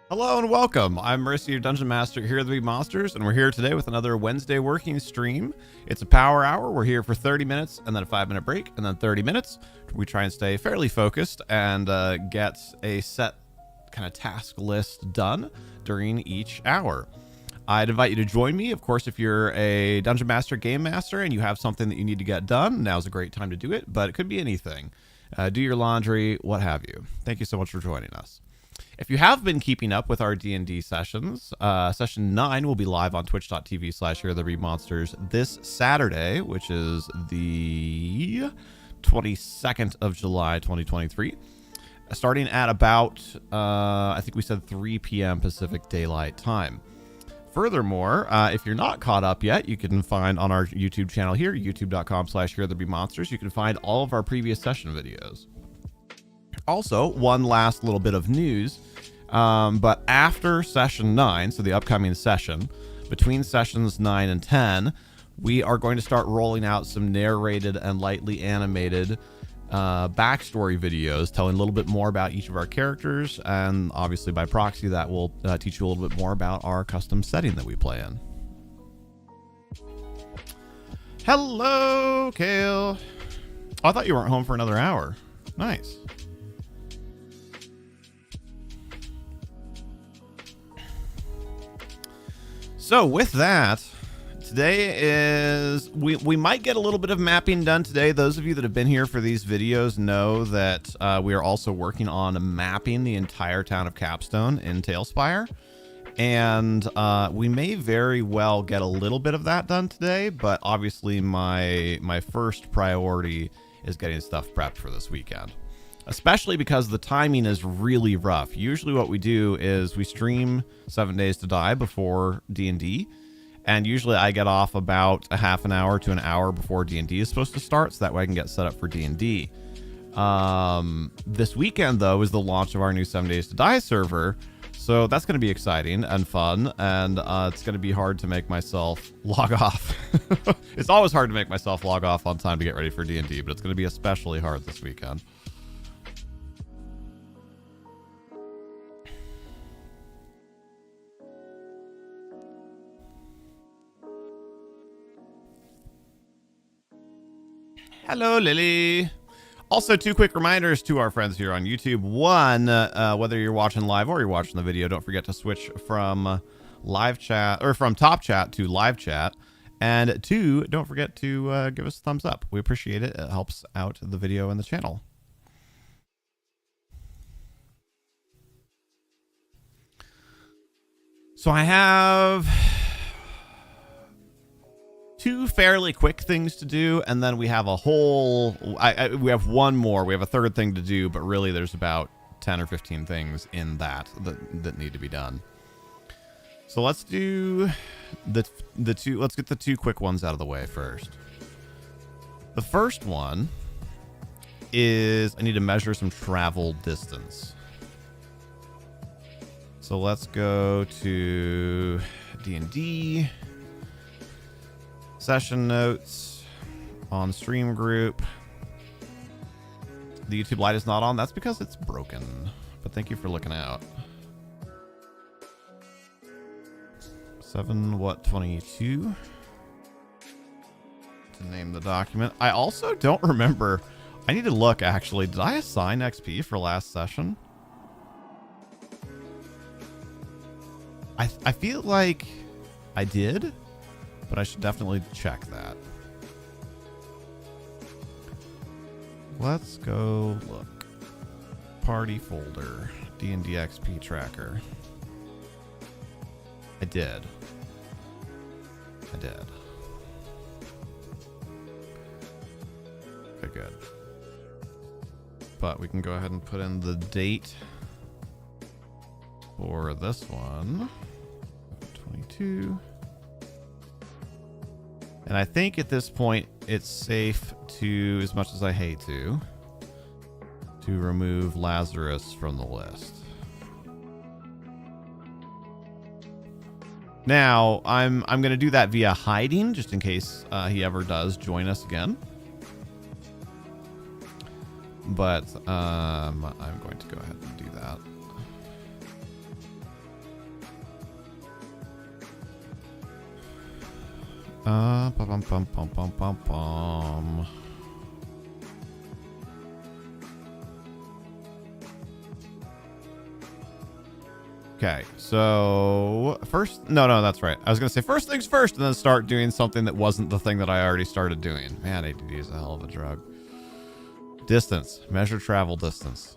Hello and welcome. I'm Marissa, your Dungeon Master here at HereThereBeMonsters, and we're here today with another Wednesday working stream. It's a power hour. We're here for 30 minutes and then a 5-minute break and then 30 minutes. We try and stay fairly focused and get a set kind of task list done during each hour. I'd invite you to join me. Of course, if you're a Dungeon Master, Game Master, and you have something that you need to get done, now's a great time to do it, but it could be anything. Do your laundry, what have you. Thank you so much for joining us. If you have been keeping up with our D&D sessions, session 9 will be live on twitch.tv/HereThereBeMonsters this Saturday, which is the 22nd of July, 2023, starting at about, I think we said 3 p.m. Pacific Daylight Time. Furthermore, if you're not caught up yet, you can find on our YouTube channel here, youtube.com/HereThereBeMonsters, you can find all of our previous session videos. Also, one last little bit of news, but after session 9, so the upcoming session, between sessions 9 and 10, we are going to start rolling out some narrated and lightly animated backstory videos telling a little bit more about each of our characters, and obviously by proxy that will teach you a little bit more about our custom setting that we play in. Hello, Kale. Oh, I thought you weren't home for another hour. Nice. So with that, today is, we might get a little bit of mapping done today. Those of you that have been here for these videos know that we are also working on mapping the entire town of Capstone in Tailspire. And we may very well get a little bit of that done today, but obviously my first priority is getting stuff prepped for this weekend. Especially because the timing is really rough. Usually what we do is we stream 7 Days to Die before D&D, and usually I get off about a half an hour to an hour before D&D is supposed to start, so that way I can get set up for D&D. This weekend, though, is the launch of our new 7 Days to Die server, so that's going to be exciting and fun, and it's going to be hard to make myself log off. It's always hard to make myself log off on time to get ready for D&D, but it's going to be especially hard this weekend. Hello, Lily. Also, 2 quick reminders to our friends here on YouTube. One, whether you're watching live or you're watching the video, don't forget to switch from live chat or from top chat to live chat. And 2, don't forget to give us a thumbs up. We appreciate it. It helps out the video and the channel. So I have 2 fairly quick things to do, and then we have a whole we have one more. We have a third thing to do, but really there's about 10 or 15 things in that need to be done. So let's do the two. Let's get the 2 quick ones out of the way first. The first one is I need to measure some travel distance. So let's go to D&D session notes on stream group. The YouTube light is not on. That's because it's broken, but thank you for looking out. 7:22 to name the document. I also don't remember. I need to look, actually. Did I assign XP for last session? I feel like I did, but I should definitely check that. Let's go look. Party folder, D&D XP tracker. I did. Okay, good. But we can go ahead and put in the date for this one. 22. And I think at this point it's safe to, as much as I hate to remove Lazarus from the list. Now, I'm going to do that via hiding, just in case he ever does join us again. But I'm going to go ahead and do that. Bum, bum, bum, bum, bum, bum. Okay, so first, no, that's right. I was gonna say first things first, and then start doing something that wasn't the thing that I already started doing. Man, ADD is a hell of a drug. Distance, measure travel distance.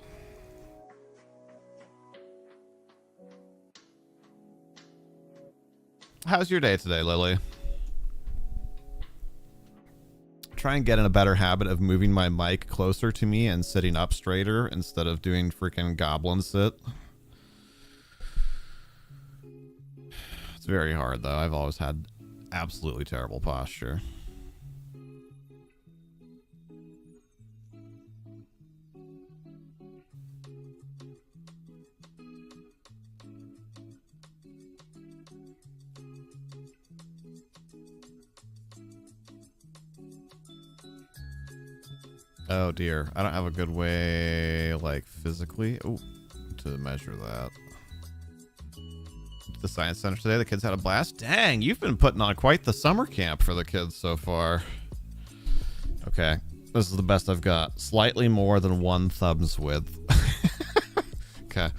How's your day today, Lily? Try and get in a better habit of moving my mic closer to me and sitting up straighter instead of doing freaking goblin sit. It's very hard, though. I've always had absolutely terrible posture. Oh dear, I don't have a good way, like, physically, to measure that. The science center today, the kids had a blast. Dang, you've been putting on quite the summer camp for the kids so far. Okay, this is the best I've got. Slightly more than one thumb's width. Okay.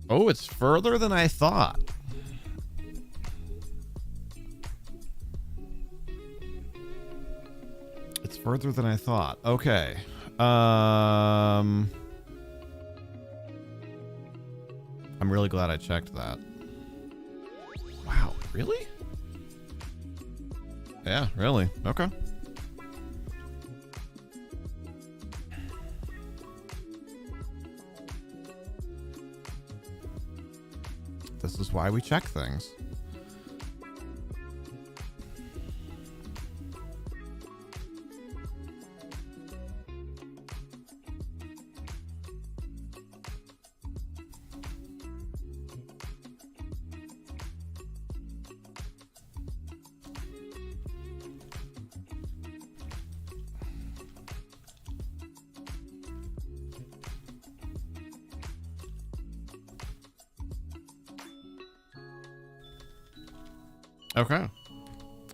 Oh, it's further than I thought. It's further than I thought. Okay. I'm really glad I checked that. Wow, really? Yeah, really. Okay. This is why we check things. Okay.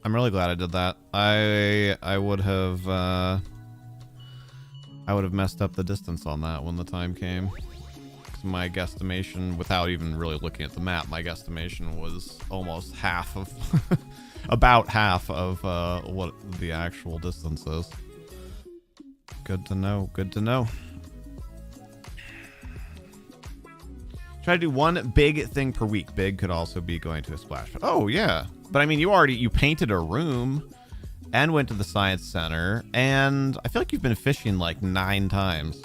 I'm really glad I did that. I would have messed up the distance on that when the time came. 'Cause my guesstimation, without even really looking at the map, my guesstimation was almost half of about half of what the actual distance is. Good to know. Good to know. Try to do one big thing per week. Big could also be going to a splash. Oh, yeah. But I mean, you painted a room and went to the science center, and I feel like you've been fishing like 9 times.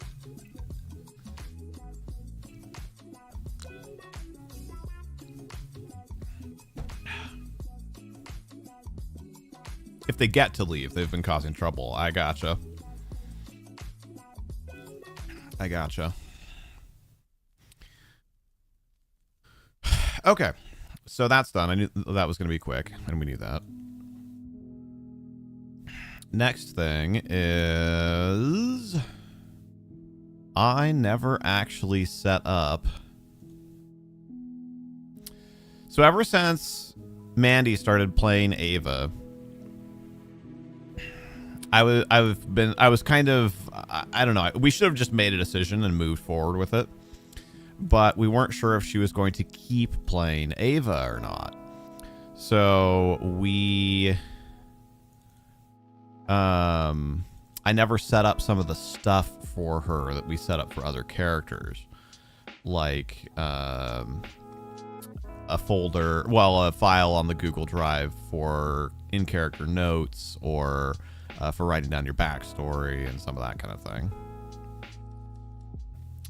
If they get to leave, they've been causing trouble. I gotcha. I gotcha. Okay, so that's done. I knew that was going to be quick, and we knew that. Next thing is I never actually set up. So ever since Mandy started playing Ava, I was kind of, I don't know. We should have just made a decision and moved forward with it. But we weren't sure if she was going to keep playing Ava or not. So I never set up some of the stuff for her that we set up for other characters. Like, a folder, well, a file on the Google Drive for in-character notes, or for writing down your backstory and some of that kind of thing.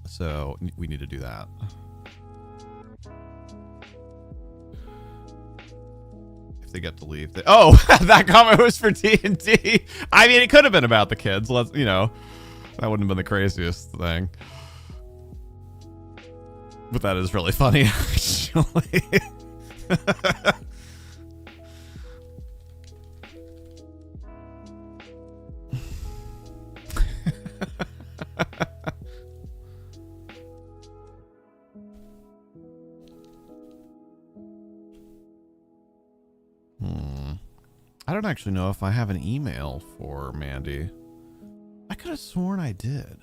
So we need to do that. If they get to leave. Oh, that comment was for D&D. I mean, it could have been about the kids. That wouldn't have been the craziest thing. But that is really funny, actually. I don't actually know if I have an email for Mandy. I could have sworn I did.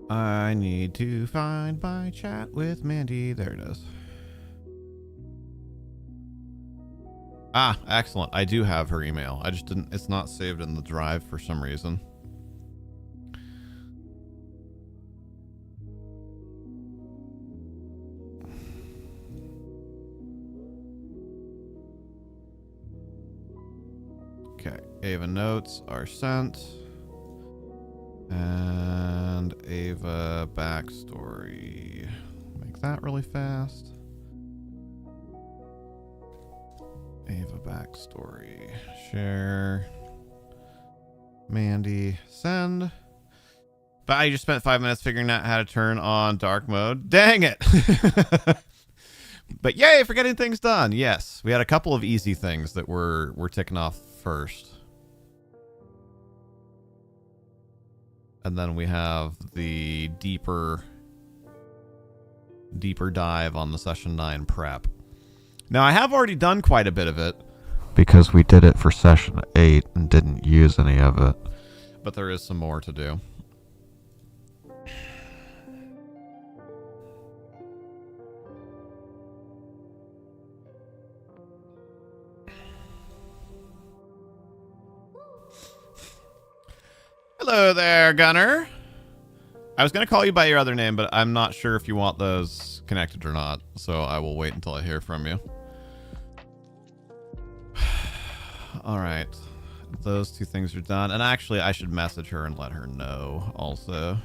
I need to find my chat with Mandy. There it is. Ah, excellent. I do have her email. I just didn't, it's not saved in the drive for some reason. Okay, Ava notes are sent. And Ava backstory. Make that really fast. Ava backstory. Share. Mandy. Send. But I just spent 5 minutes figuring out how to turn on dark mode. Dang it! But yay for getting things done. Yes, we had a couple of easy things that we're ticking off first. And then we have the deeper dive on the session 9 prep. Now, I have already done quite a bit of it because we did it for session 8 and didn't use any of it. But there is some more to do. Hello there, Gunner. I was going to call you by your other name, but I'm not sure if you want those connected or not, so I will wait until I hear from you. All right. Those two things are done. And actually, I should message her and let her know also.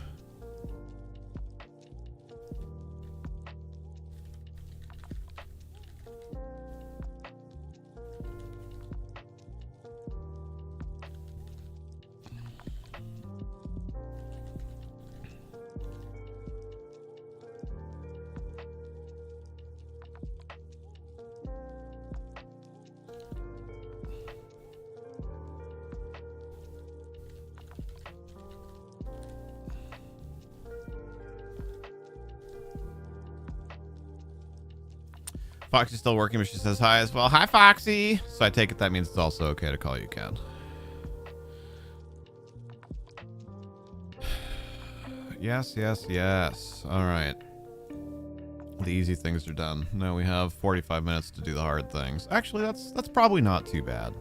Foxy's still working, but she says hi as well. Hi, Foxy. So I take it that means it's also okay to call you Ken. Yes, yes, yes. All right. The easy things are done. Now we have 45 minutes to do the hard things. Actually, that's probably not too bad.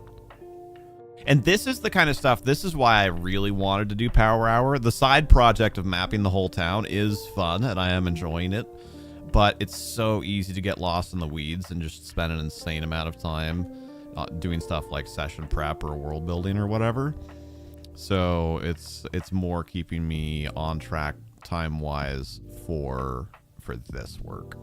And this is the kind of stuff, this is why I really wanted to do Power Hour. The side project of mapping the whole town is fun, and I am enjoying it. But it's so easy to get lost in the weeds and just spend an insane amount of time doing stuff like session prep or world building or whatever. So it's more keeping me on track time-wise for this work.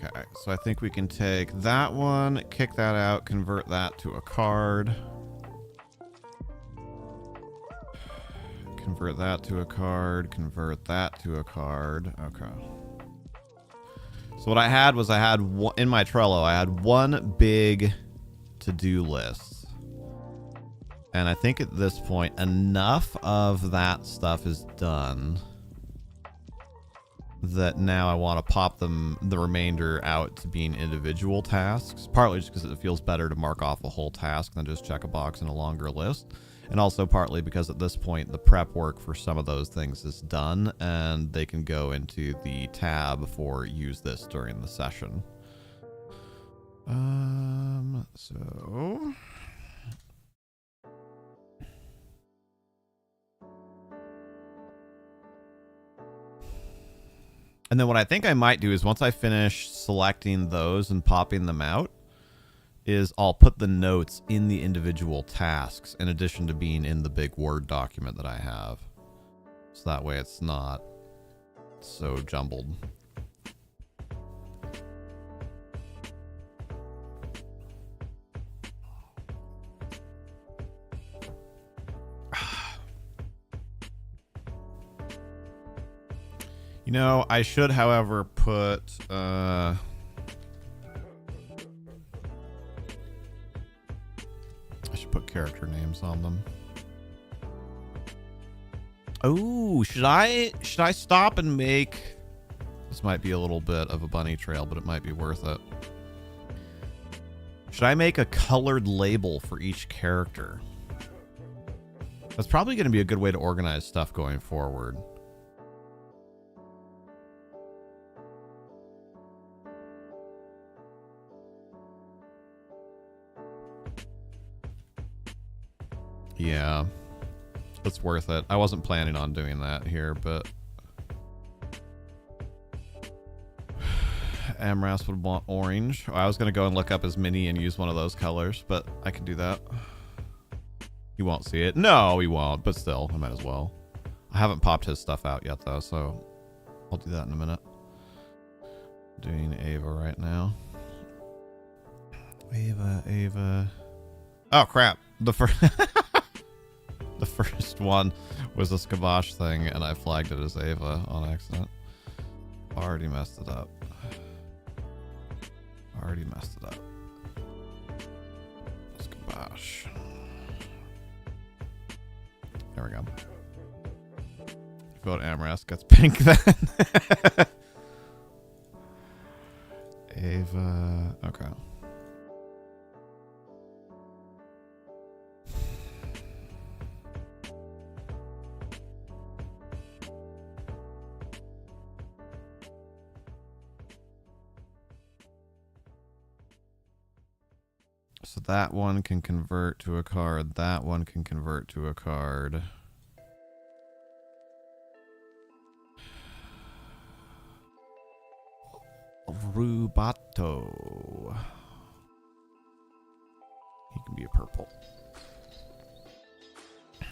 Okay, so I think we can take that one, kick that out, convert that to a card. Convert that to a card, convert that to a card. Okay. So what I had was in my Trello, I had one big to-do list. And I think at this point, enough of that stuff is done that now I want to pop the remainder out to being individual tasks, partly just because it feels better to mark off a whole task than just check a box in a longer list, and also partly because at this point the prep work for some of those things is done and they can go into the tab for use this during the session. So And then what I think I might do is once I finish selecting those and popping them out, is I'll put the notes in the individual tasks in addition to being in the big Word document that I have. So that way it's not so jumbled. You know, I should, however, put I should put character names on them. Oh, should I stop and make, this might be a little bit of a bunny trail, but it might be worth it. Should I make a colored label for each character? That's probably going to be a good way to organize stuff going forward. Yeah, it's worth it. I wasn't planning on doing that here, but Amras would want orange. I was going to go and look up his mini and use one of those colors, but I can do that. He won't see it. No, he won't, but still, I might as well. I haven't popped his stuff out yet, though, so I'll do that in a minute. Doing Ava right now. Ava. Oh, crap. The first one was a Skabosh thing, and I flagged it as Ava on accident. Already messed it up. Skabosh. There we go. Vote Amras gets pink then. Ava. Okay. So that one can convert to a card. That one can convert to a card. Rubato. He can be a purple.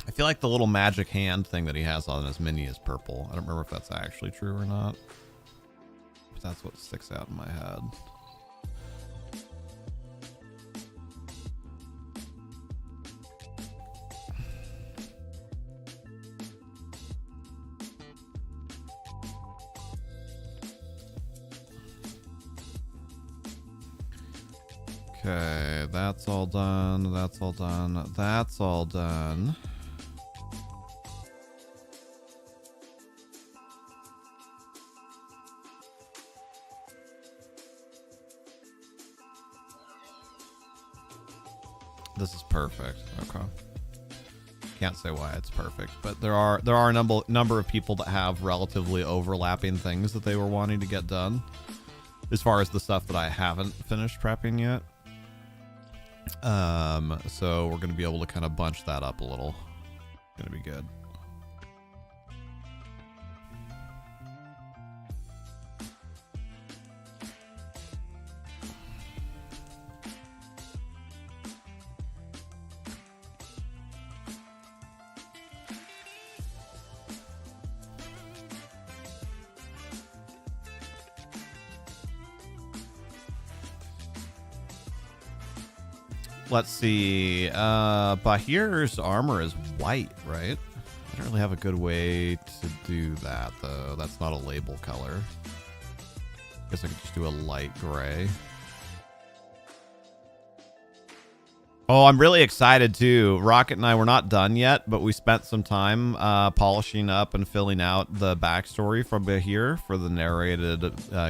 I feel like the little magic hand thing that he has on his mini is purple. I don't remember if that's actually true or not, but that's what sticks out in my head. Okay, that's all done. That's all done. That's all done. This is perfect. Okay. Can't say why it's perfect, but there are a number of people that have relatively overlapping things that they were wanting to get done. As far as the stuff that I haven't finished prepping yet. So we're going to be able to kind of bunch that up a little. Going to be good. Let's see. Bahir's armor is white, right? I don't really have a good way to do that, though. That's not a label color. Guess I could just do a light gray. Oh, I'm really excited, too. Rocket and I were not done yet, but we spent some time polishing up and filling out the backstory from Bahir for the narrated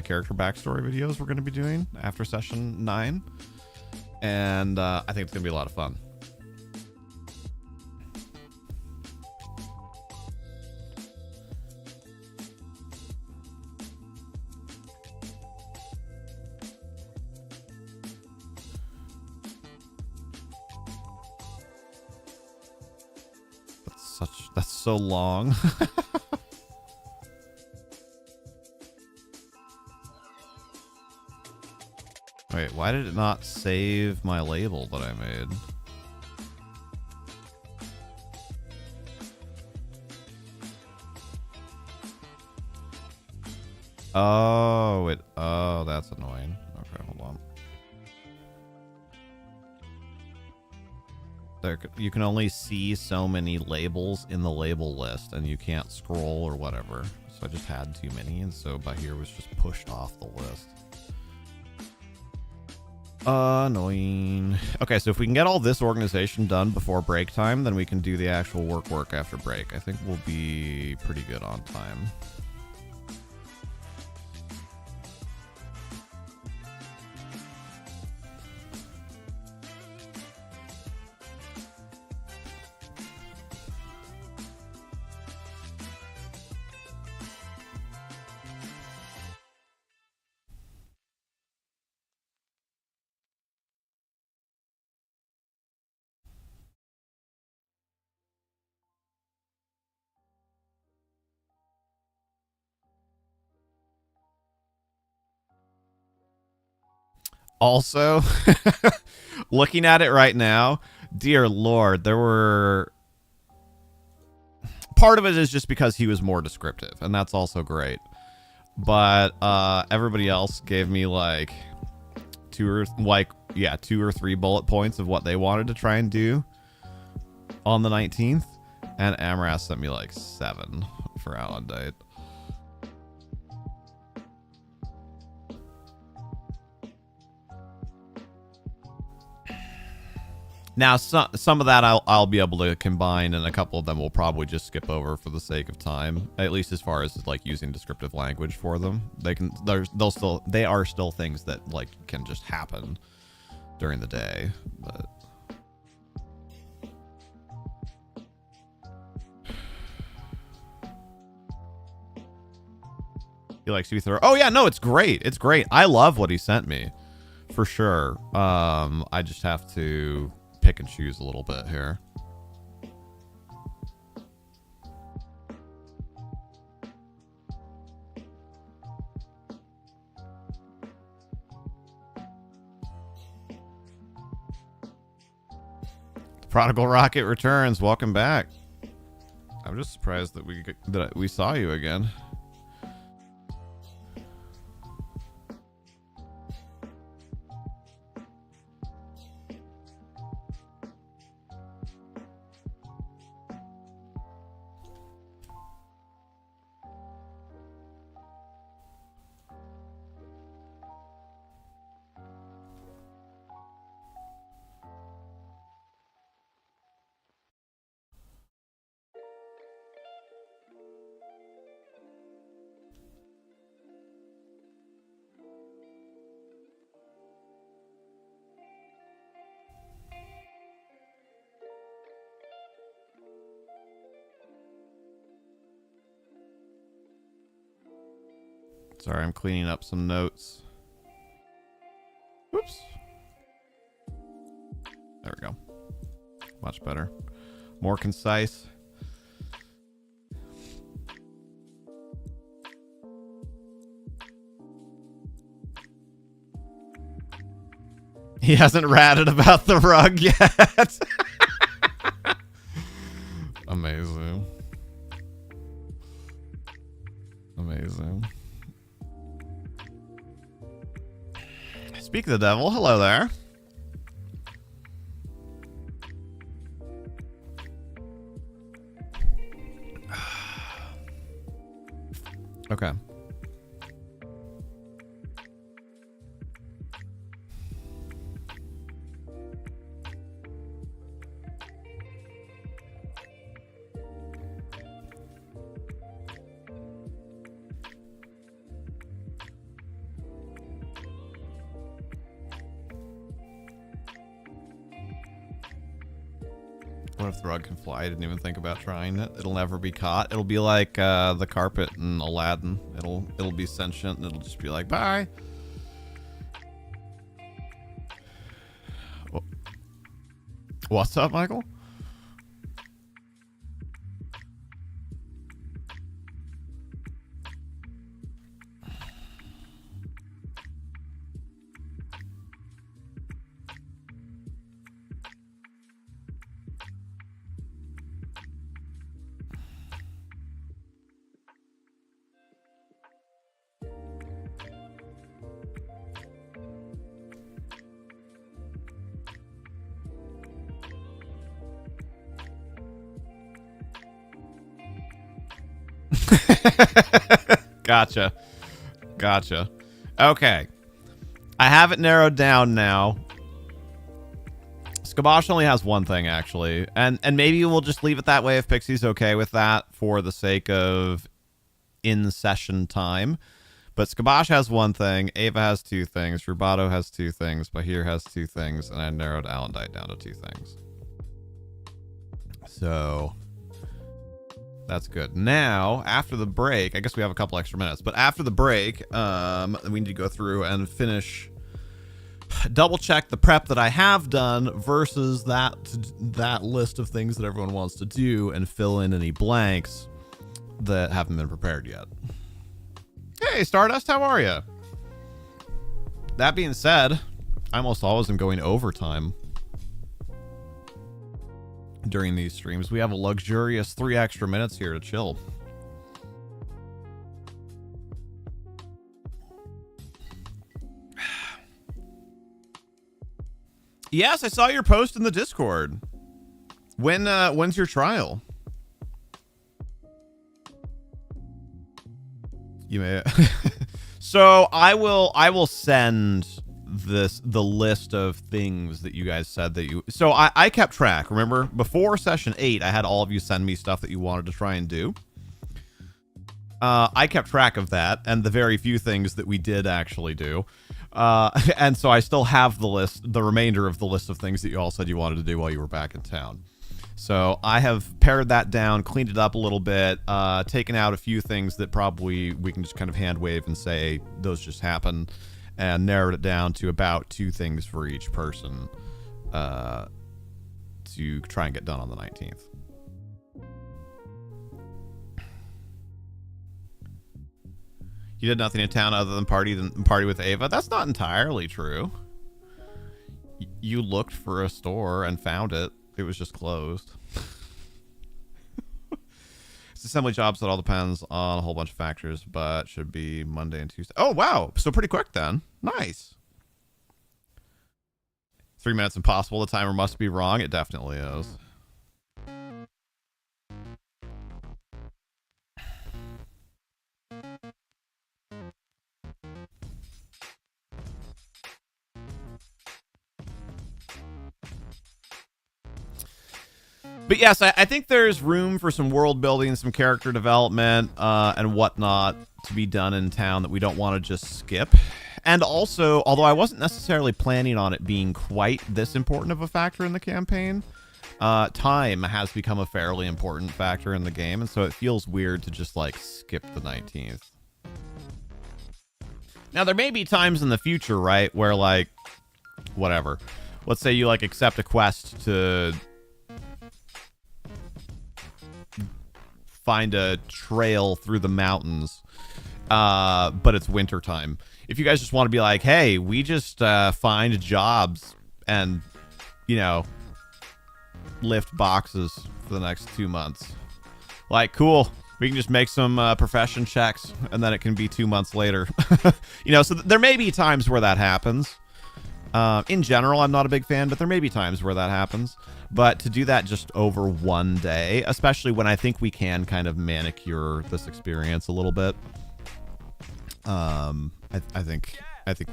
character backstory videos we're going to be doing after session 9. And I think it's going to be a lot of fun. That's so long. Wait, why did it not save my label that I made? Oh, that's annoying. Okay, hold on. You can only see so many labels in the label list, and you can't scroll or whatever. So I just had too many, and so by here was just pushed off the list. Annoying. Okay, so if we can get all this organization done before break time, then we can do the actual work after break. I think we'll be pretty good on time. Also, looking at it right now, dear Lord, there were... Part of it is just because he was more descriptive, and that's also great. But everybody else gave me like two or three bullet points of what they wanted to try and do on the 19th, and Amras sent me like 7 for Alan Date. Now, some of that I'll be able to combine, and a couple of them will probably just skip over for the sake of time. At least as far as like using descriptive language for them, they are still things that like can just happen during the day. But he likes to be thorough. Oh yeah, no, it's great. It's great. I love what he sent me, for sure. I just have to pick and choose a little bit here. Prodigal Rocket returns. Welcome back. I'm just surprised that we saw you again. Sorry, I'm cleaning up some notes. Whoops. There we go. Much better. More concise. He hasn't ratted about the rug yet. Amazing. Amazing. Speak of the devil, hello there. Okay. What if the rug can fly? I didn't even think about trying it. It'll never be caught. It'll be like the carpet in Aladdin. It'll be sentient and it'll just be like, bye. What's up, Michael? Gotcha. Gotcha. Okay. I have it narrowed down now. Skabosh only has one thing, actually. And maybe we'll just leave it that way if Pixie's okay with that for the sake of in-session time. But Skabosh has one thing, Ava has two things, Rubato has two things, Bahir has two things, and I narrowed Alendite down to two things. So that's good. Now, after the break, I guess we have a couple extra minutes, but after the break, we need to go through and finish, double check the prep that I have done versus that list of things that everyone wants to do and fill in any blanks that haven't been prepared yet. Hey, Stardust, how are you? That being said, I almost always am going overtime during these streams. We have a luxurious 3 extra minutes here to chill. Yes, I saw your post in the Discord. When's your trial? You may. So I will send the list of things that you guys said that you. So I kept track. Remember, before session 8, I had all of you send me stuff that you wanted to try and do. I kept track of that and the very few things that we did actually do. And so I still have the list, the remainder of the list of things that you all said you wanted to do while you were back in town. So I have pared that down, cleaned it up a little bit, taken out a few things that probably we can just kind of hand wave and say those just happened, and narrowed it down to about 2 things for each person to try and get done on the 19th. You did nothing in town other than party with Ava? That's not entirely true. You looked for a store and found it. It was just closed. It's assembly jobs that all depends on a whole bunch of factors, but should be Monday and Tuesday. Oh, wow. So pretty quick then. Nice. 3 minutes impossible. The timer must be wrong. It definitely is. But yes, I think there's room for some world building, some character development, and whatnot to be done in town that we don't want to just skip. And also, although I wasn't necessarily planning on it being quite this important of a factor in the campaign, time has become a fairly important factor in the game, and so it feels weird to just, like, skip the 19th. Now, there may be times in the future, right, where, like, whatever. Let's say you, like, accept a quest to find a trail through the mountains, but it's wintertime. If you guys just want to be like, hey, we just find jobs and, you know, lift boxes for the next 2 months. Like, cool. We can just make some profession checks, and then it can be 2 months later. You know, so there may be times where that happens. In general, I'm not a big fan, but there may be times where that happens. But to do that just over one day, especially when I think we can kind of manicure this experience a little bit, I think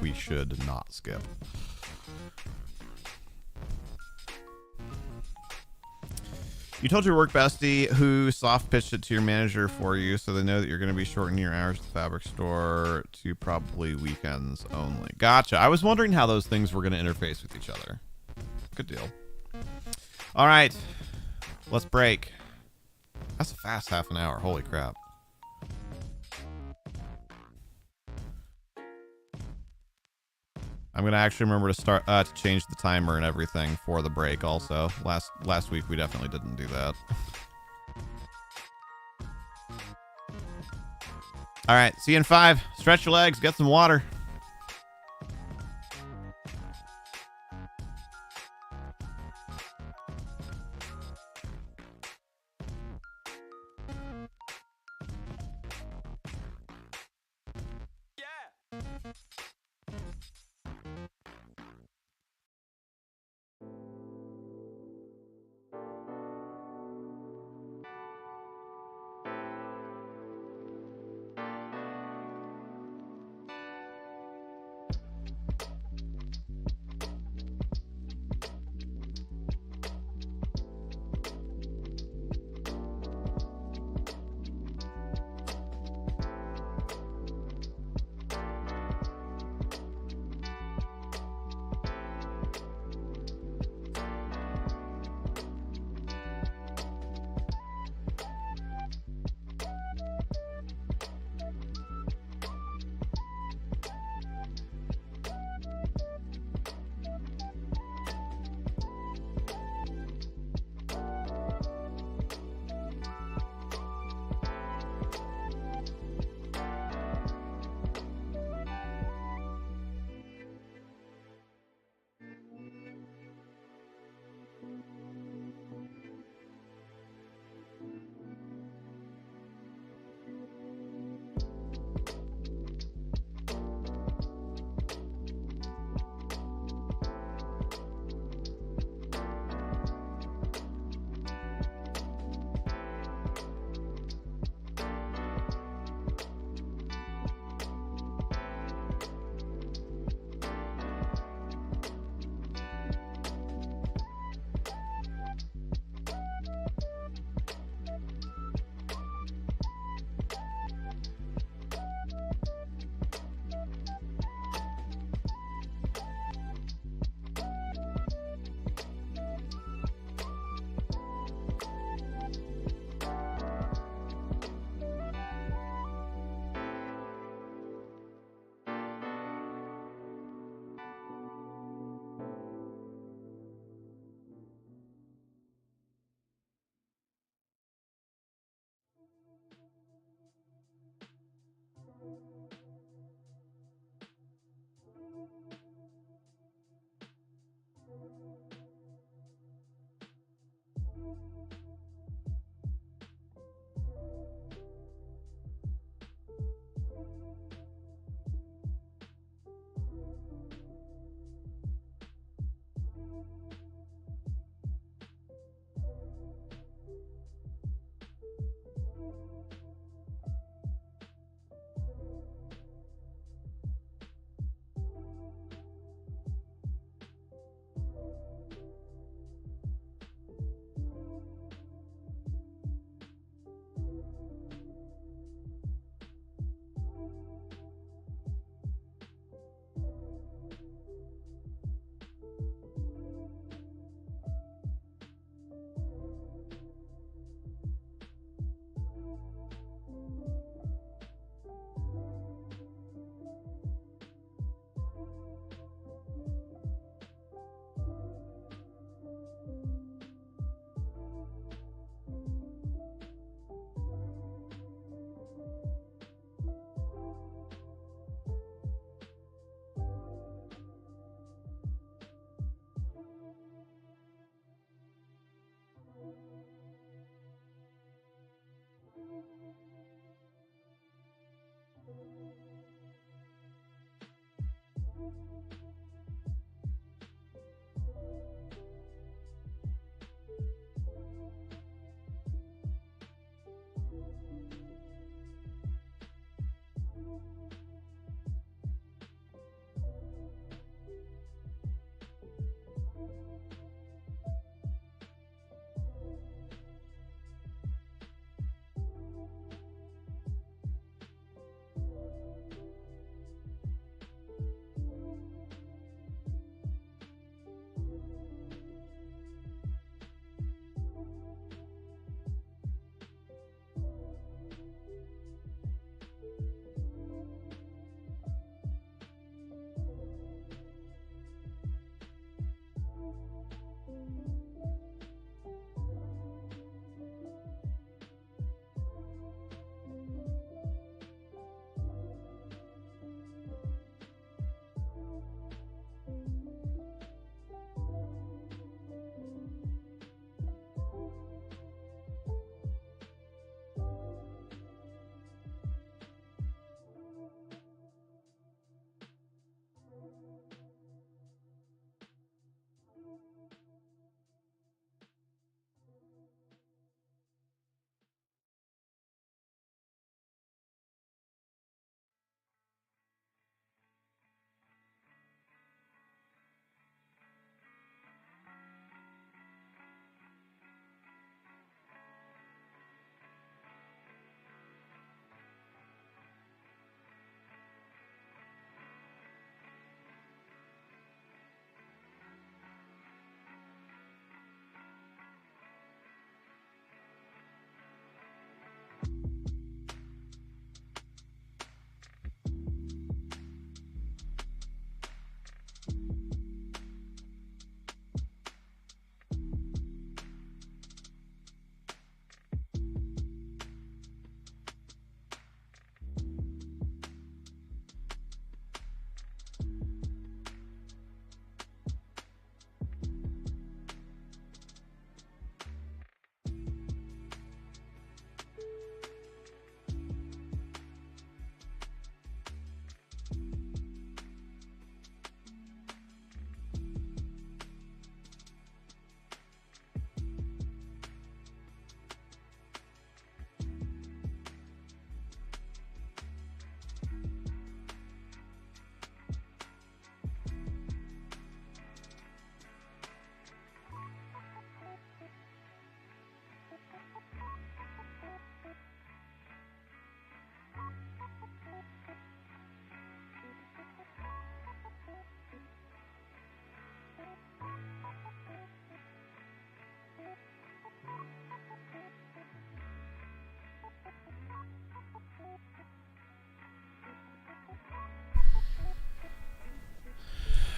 we should not skip. You told your work bestie who soft pitched it to your manager for you, so they know that you're going to be shortening your hours at the fabric store to probably weekends only. Gotcha. I was wondering how those things were going to interface with each other. Good deal. All right, let's break. That's a fast half an hour. Holy crap. I'm gonna actually remember to start to change the timer and everything for the break. Also, last week we definitely didn't do that. All right, see you in 5. Stretch your legs, get some water.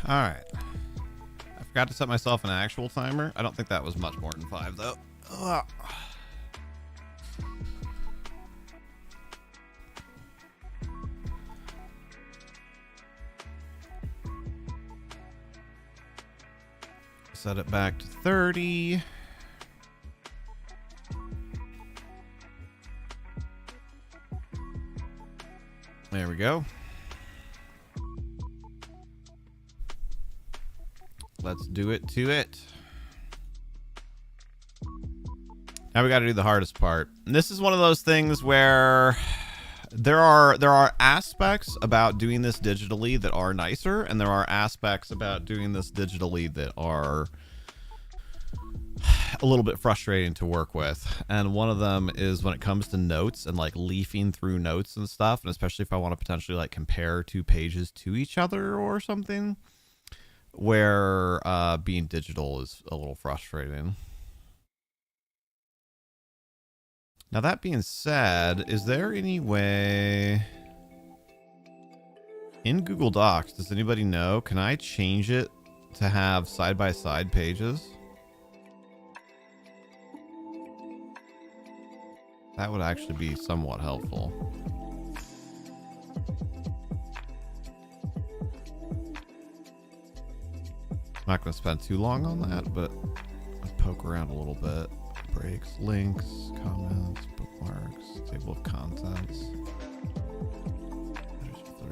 All right. I forgot to set myself an actual timer. I don't think that was much more than 5, though. Ugh. Set it back to 30. There we go. Let's do it to it. Now we got to do the hardest part. And this is one of those things where there are aspects about doing this digitally that are nicer, and there are aspects about doing this digitally that are a little bit frustrating to work with. And one of them is when it comes to notes and like leafing through notes and stuff, and especially if I want to potentially like compare 2 pages to each other or something, where being digital is a little frustrating. Now, that being said, is there any way in Google Docs, does anybody know, can I change it to have side-by-side pages? That would actually be somewhat helpful. I'm not going to spend too long on that, but I'll poke around a little bit. Breaks, links, comments, bookmarks, table of contents.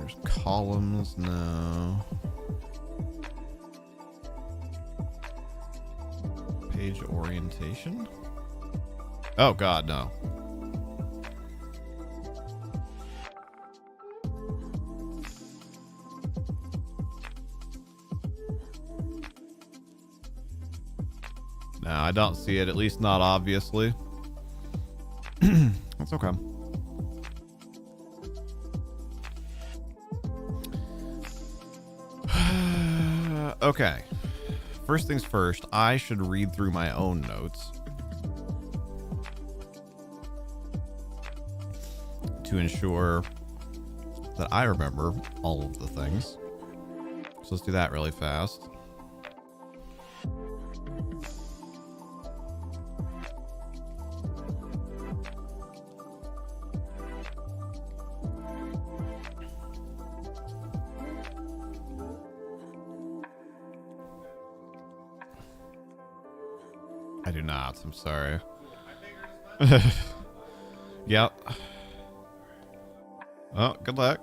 There's columns, no. Page orientation? Oh god, no. No, I don't see it, at least not obviously. That's okay. Okay. First things first, I should read through my own notes to ensure that I remember all of the things. So let's do that really fast. I do not. I'm sorry. Yep. Oh, good luck.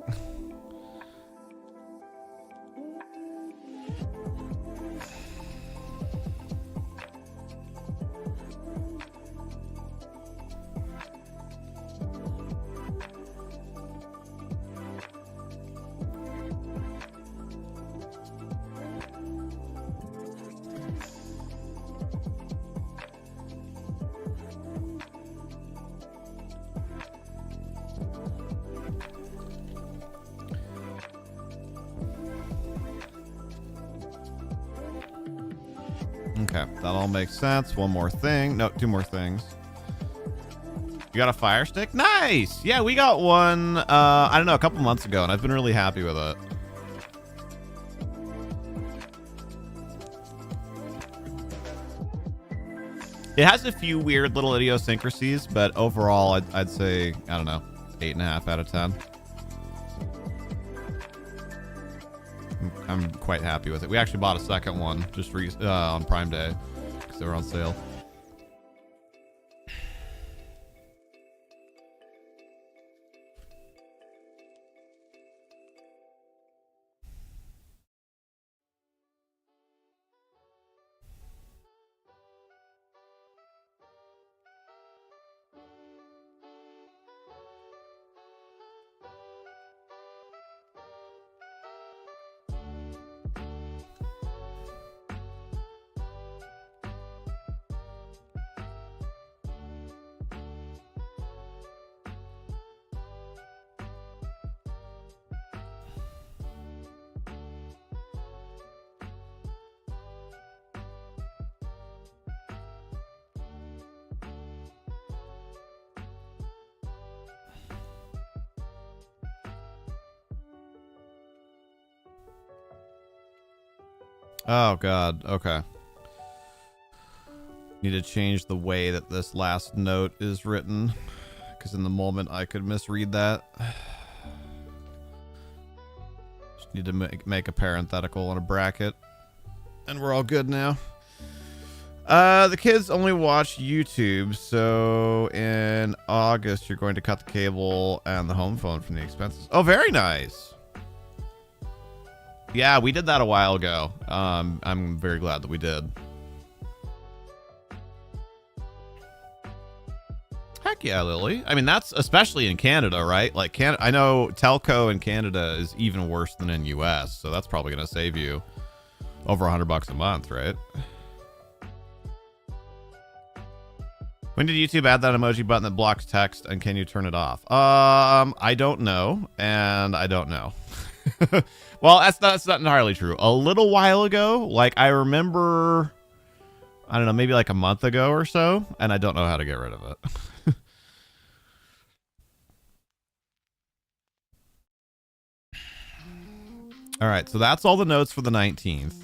Okay, that all makes sense. One more thing. No, two more things. You got a fire stick? Nice! Yeah, we got one, I don't know, a couple months ago, and I've been really happy with it. It has a few weird little idiosyncrasies, but overall, I'd say, I don't know, 8.5 out of 10. I'm quite happy with it. We actually bought a second one just on Prime Day because they were on sale. Oh, God. Okay. Need to change the way that this last note is written, because in the moment I could misread that. Just need to make a parenthetical and a bracket, and we're all good now. The kids only watch YouTube, so in August you're going to cut the cable and the home phone from the expenses. Oh, very nice. Yeah, we did that a while ago. I'm very glad that we did. Heck yeah, Lily. I mean, that's especially in Canada, right? Like, I know telco in Canada is even worse than in US, so that's probably going to save you over $100 a month, right? When did YouTube add that emoji button that blocks text, and can you turn it off? I don't know, and I don't know. Well, that's not entirely true. A little while ago, like I remember, I don't know, maybe like a month ago or so, and I don't know how to get rid of it. All right, so that's all the notes for the 19th.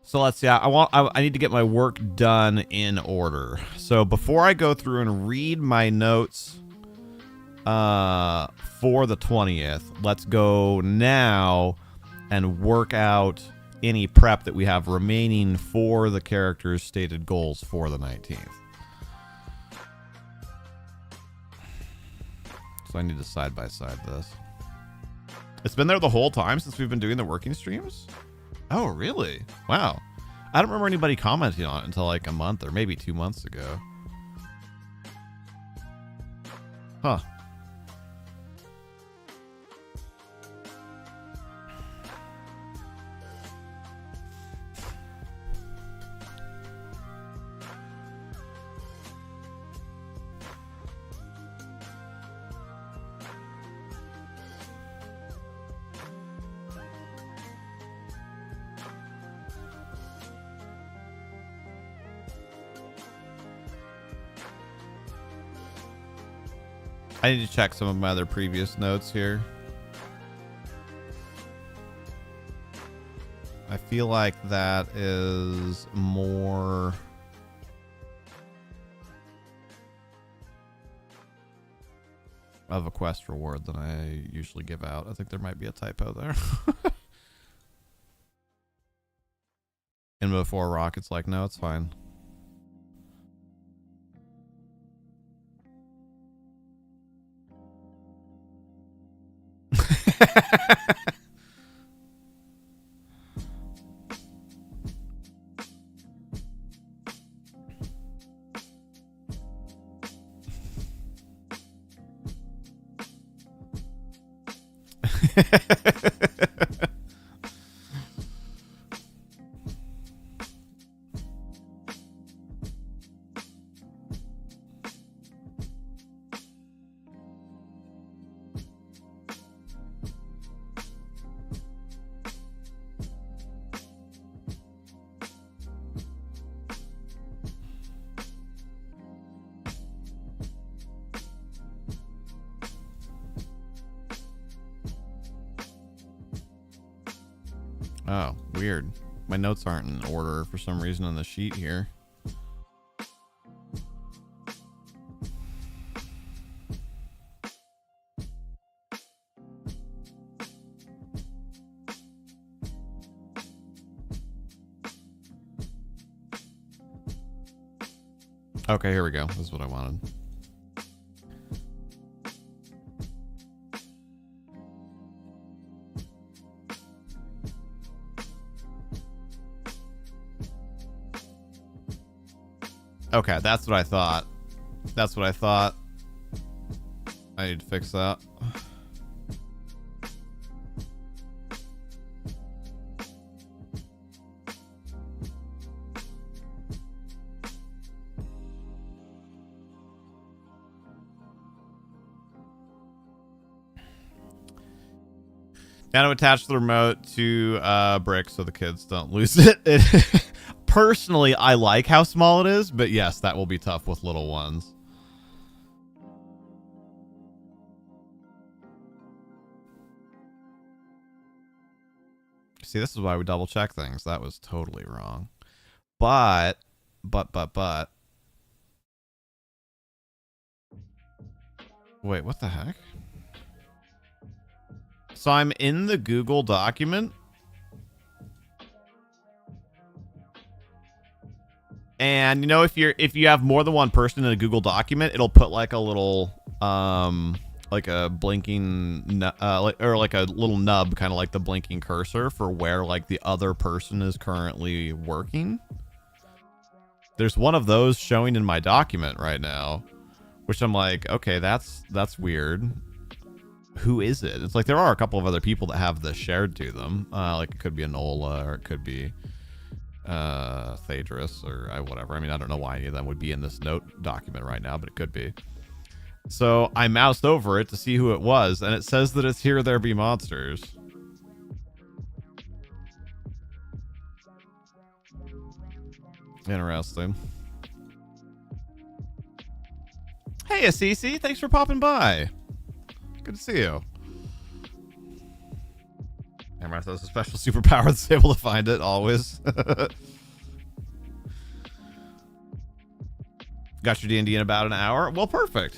So let's see. I need to get my work done in order. So before I go through and read my notes for the 20th, let's go now and work out any prep that we have remaining for the characters' stated goals for the 19th. So I need to side by side this. It's been there the whole time since we've been doing the working streams? Oh, really? Wow. I don't remember anybody commenting on it until like a month or maybe 2 months ago. Huh. I need to check some of my other previous notes here. I feel like that is more... of a quest reward than I usually give out. I think there might be a typo there. And before Rocket's like, no, it's fine. Oh, weird. My notes aren't in order for some reason on the sheet here. Okay, here we go. This is what I wanted. Okay, that's what I thought. That's what I thought. I need to fix that. Got to attach the remote to brick so the kids don't lose it. Personally, I like how small it is, but yes, that will be tough with little ones. See, this is why we double check things. That was totally wrong. But. Wait, what the heck? So I'm in the Google document. And you know, if you have more than one person in a Google document, it'll put like a little like a blinking or like a little nub, kind of like the blinking cursor for where like the other person is currently working. There's one of those showing in my document right now, which I'm like, okay, that's weird. Who is it? It's like there are a couple of other people that have this shared to them. Like it could be Enola or it could be Thadris or whatever. I mean, I don't know why any of them would be in this note document right now, but it could be. So I moused over it to see who it was, and it says that it's HereThereBeMonsters. Interesting. Hey, Assisi, thanks for popping by. Good to see you. Camera has a special superpower that's able to find it always. Got your D&D in about an hour. Well, perfect.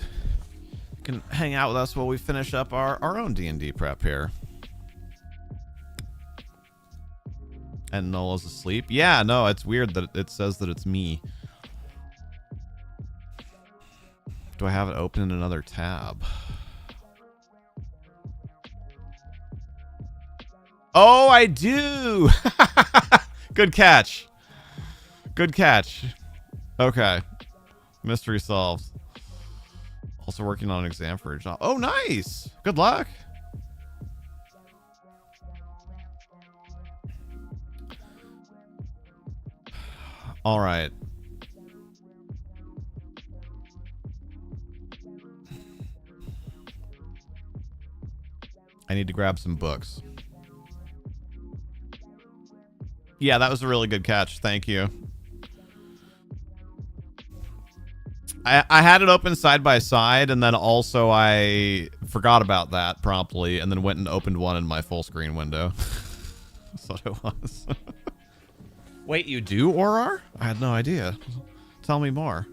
You can hang out with us while we finish up our own D&D prep here. And Nola's asleep. Yeah, no, it's weird that it says that it's me. Do I have it open in another tab? Oh, I do. Good catch. Good catch. Okay. Mystery solved. Also working on an exam for a job. Oh, nice. Good luck. All right. I need to grab some books. Yeah, that was a really good catch. Thank you. I had it open side by side, and then also I forgot about that promptly, and then went and opened one in my full screen window. That's what it was. Wait, you do, Aurar? I had no idea. Tell me more.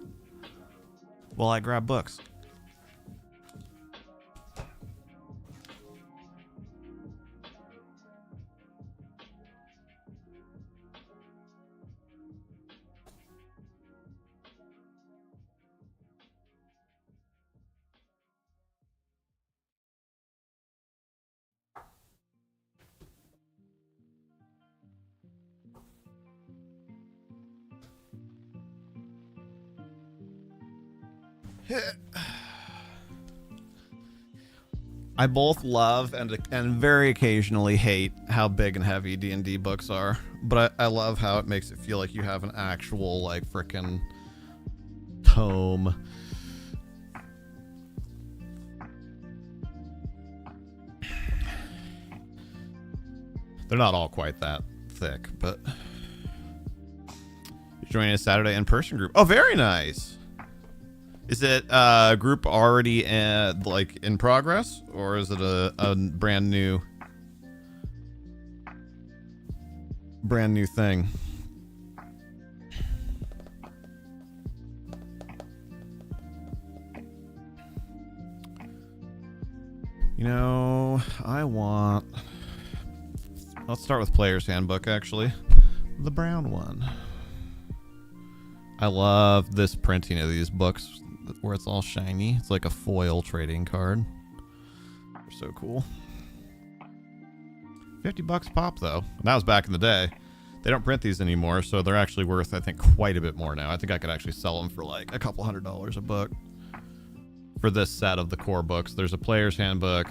While I grab books. I both love and very occasionally hate how big and heavy D&D books are, but I love how it makes it feel like you have an actual, like, frickin' tome. They're not all quite that thick, but... You're joining a Saturday in-person group. Oh, very nice! Is it a group already like in progress, or is it a brand new thing? You know, let's start with Player's Handbook, actually. The brown one. I love this printing of these books where it's all shiny. It's like a foil trading card. They're so cool. $50 pop, though. And that was back in the day. They don't print these anymore, so they're actually worth, I think, quite a bit more now. I think I could actually sell them for like a couple $100 a book. For this set of the core books, there's a Player's Handbook,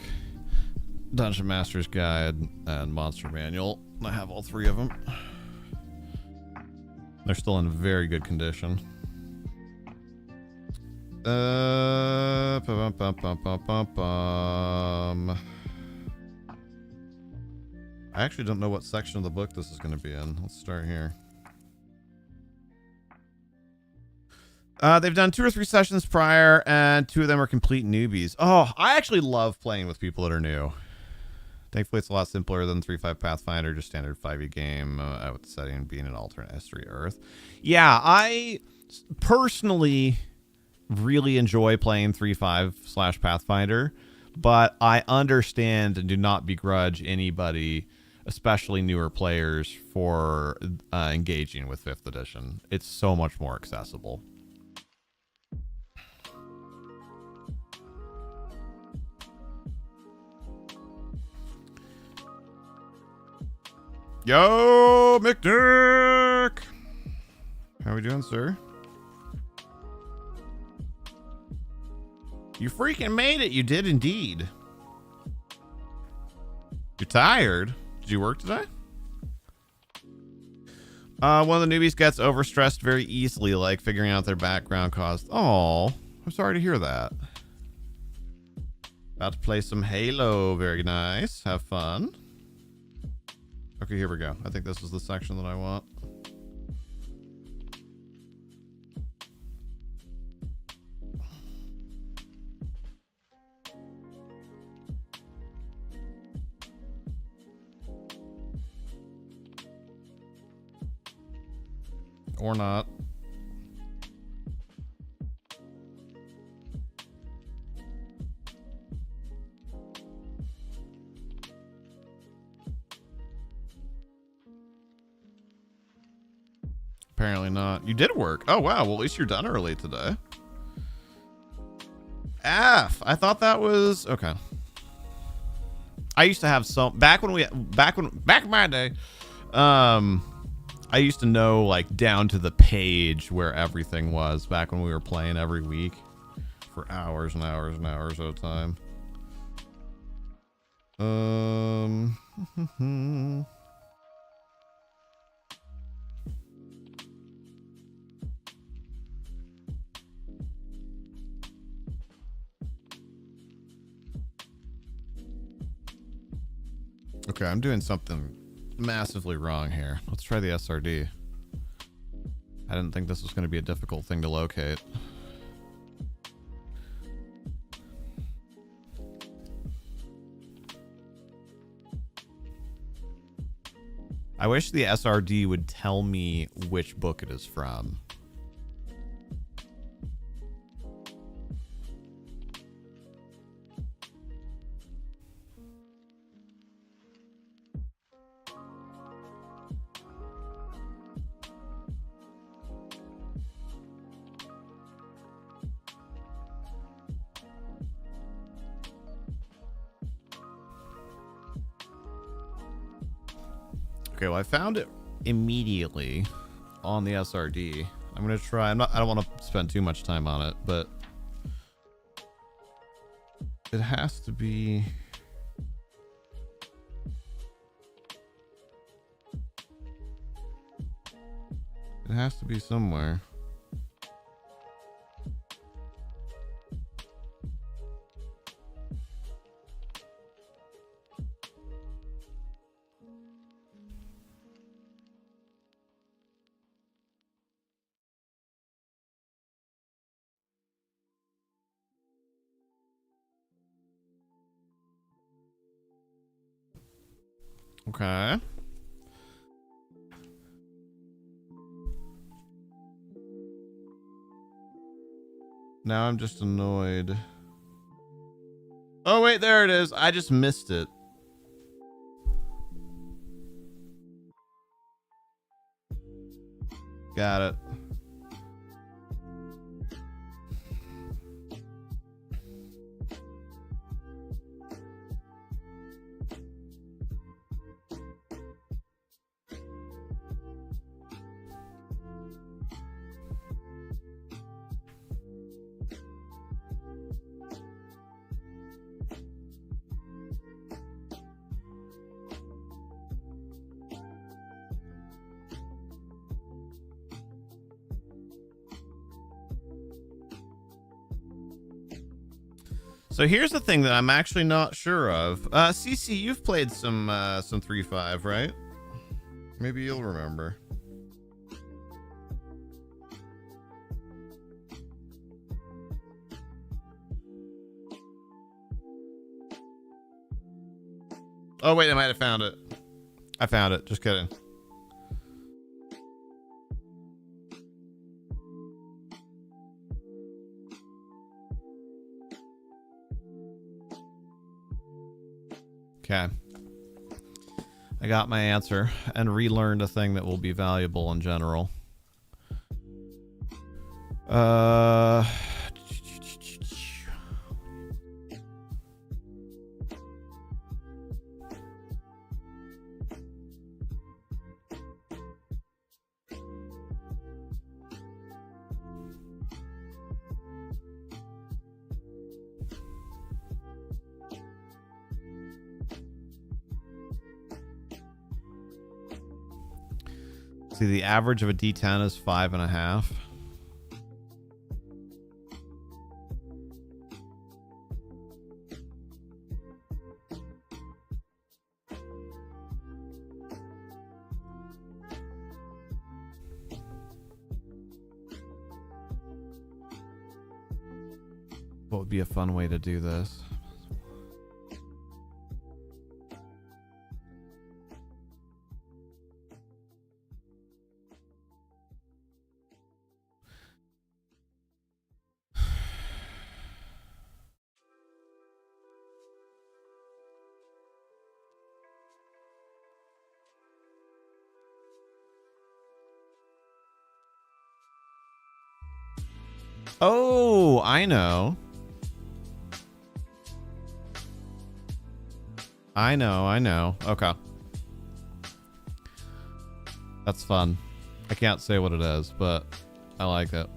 Dungeon Masters Guide, and Monster Manual. I have all three of them. They're still in very good condition. I actually don't know what section of the book this is going to be in. Let's start here. They've done 2 or 3 sessions prior, and 2 of them are complete newbies. Oh, I actually love playing with people that are new. Thankfully, it's a lot simpler than 3.5 Pathfinder, just standard 5e game, with the setting being an alternate history Earth. Yeah, I personally really enjoy playing 3.5 / Pathfinder, but I understand and do not begrudge anybody, especially newer players, for engaging with 5th edition. It's so much more accessible. Yo, McDick! How are we doing, sir? You freaking made it. You did indeed. You're tired? Did you work today? One of the newbies gets overstressed very easily, like figuring out their background caused. Oh, I'm sorry to hear that. About to play some Halo. Very nice. Have fun. Okay, here we go. I think this is the section that I want. Or not. Apparently not. You did work. Oh, wow. Well, at least you're done early today. F. I thought that was... Okay. I used to have some back in my day. I used to know like down to the page where everything was back when we were playing every week for hours and hours and hours at a time. Okay, I'm doing something massively wrong here. Let's try the SRD. I didn't think this was going to be a difficult thing to locate. I wish the SRD would tell me which book it is from. Okay, well, I found it immediately on the SRD. I'm gonna try. I don't want to spend too much time on it, but it has to be. It has to be somewhere. Okay. Now I'm just annoyed. Oh, wait, there it is. I just missed it. Got it. So here's the thing that I'm actually not sure of. CC, you've played some 3.5, right? Maybe you'll remember. Oh wait, I might have found it. I found it. Just kidding. Okay. I got my answer and relearned a thing that will be valuable in general. See, the average of a D10 is 5.5. What would be a fun way to do this? Oh, I know. I know, I know. Okay. That's fun. I can't say what it is, but I like it.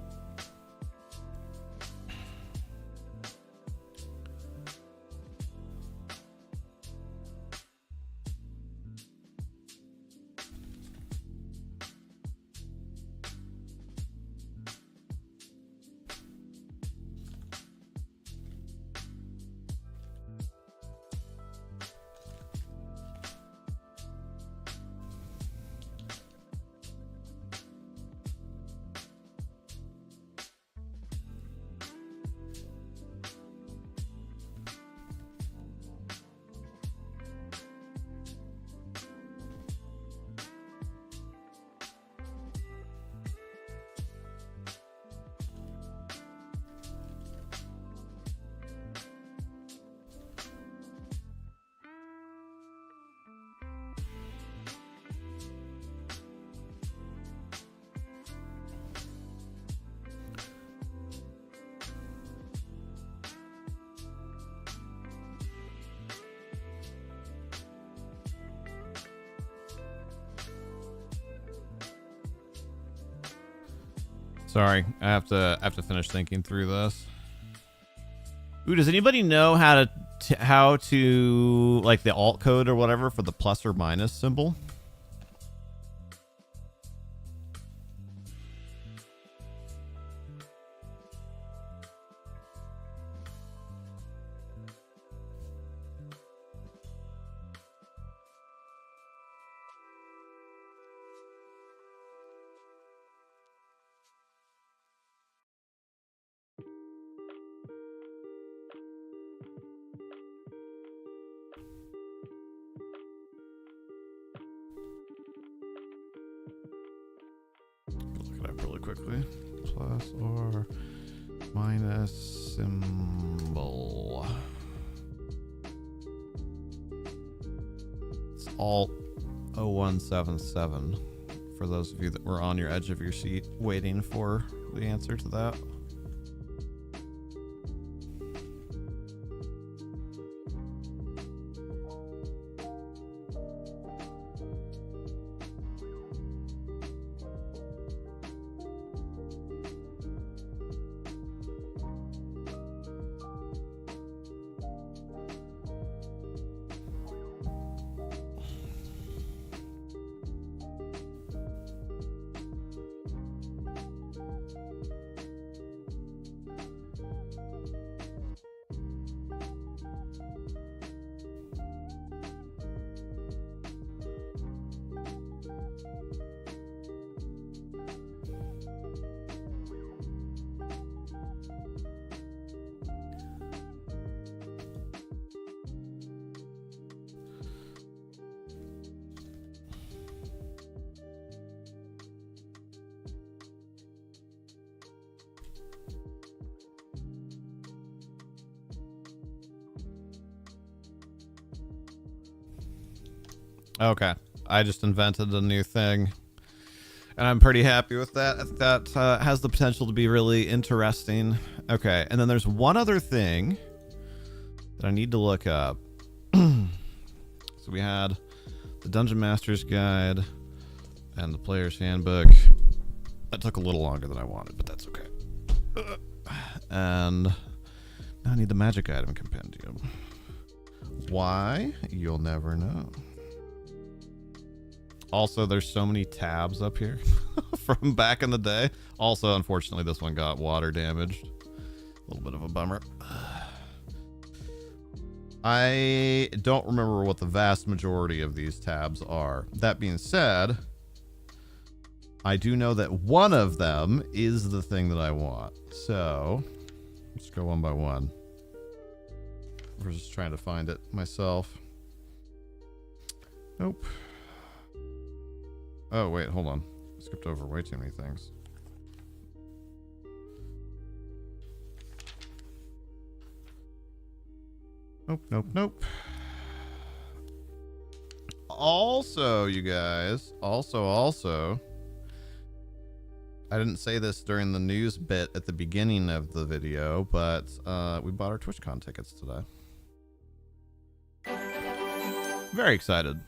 Sorry, I have to finish thinking through this. Ooh, does anybody know how to like the alt code or whatever for the plus or minus symbol? Look it up really quickly. Plus or minus symbol. It's alt 0177 for those of you that were on your edge of your seat waiting for the answer to that. Okay, I just invented a new thing, and I'm pretty happy with that. That has the potential to be really interesting. Okay, and then there's one other thing that I need to look up. So we had the Dungeon Masters Guide and the Player's Handbook. That took a little longer than I wanted, but that's okay. And now I need the Magic Item Compendium. Why? You'll never know. Also, there's so many tabs up here from back in the day. Also, unfortunately, this one got water damaged. A little bit of a bummer. I don't remember what the vast majority of these tabs are. That being said, I do know that one of them is the thing that I want. So, let's go one by one. We're just trying to find it myself. Nope. Oh, wait, hold on. I skipped over way too many things. Nope, nope, nope. Also, you guys, also, I didn't say this during the news bit at the beginning of the video, but we bought our TwitchCon tickets today. Very excited.